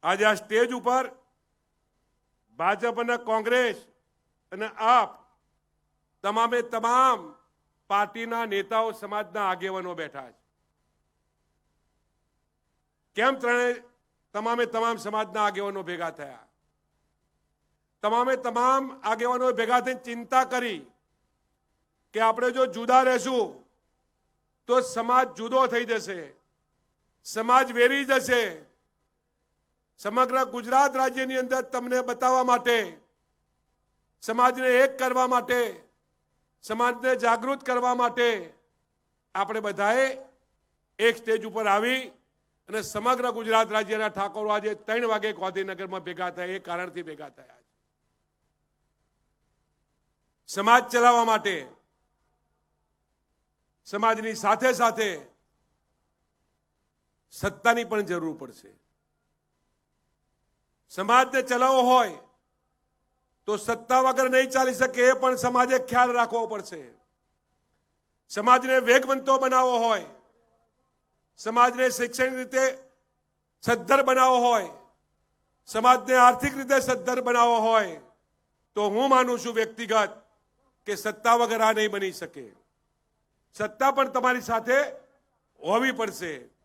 आज आ स्टेज पर भाजप અને કોંગ્રેસ અને આપ તમામે તમામ પાર્ટીના નેતાઓ સમાજના આગેવાનો બેઠા છે। કેમ તમામે તમામ સમાજના આગેવાનો ભેગા થયા? તમામે તમામ આગેવાનો ભેગા થઈને ચિંતા કરી કે આપણે જો જુદા રહેશું તો સમાજ જુદો થઈ જશે, સમાજ વેરી જશે। समग्र गुजरात राज्य ની અંદર તમને બતાવવા માટે, સમાજને એક કરવા માટે, સમાજને જાગૃત કરવા માટે આપણે બધાએ એક સ્ટેજ ઉપર આવી અને સમગ્ર ગુજરાત રાજ્યના ઠાકોરો આજે 3 વાગે ગાંધીનગરમાં ભેગા થયા। એ કારણથી ભેગા થયા છે। સમાજ ચલાવવા માટે, સમાજની સાથે સાથે સત્તાની પણ જરૂર પડશે। समाजने चलावो होय तो सत्ता वगर नहीं चाली सके, ए पण समाजे ख्याल राखवो पड़शे। समाजने वेगवंतो बनावो होय, समाजने शैक्षणिक रीते सद्धर बनावो होय, समाजने आर्थिक रीते सद्धर बनावो होय तो हूँ मानु छुं व्यक्तिगत के सत्ता वगर आ नहीं बनी सके। सत्ता पण तमारी साथे होवी पड़शे।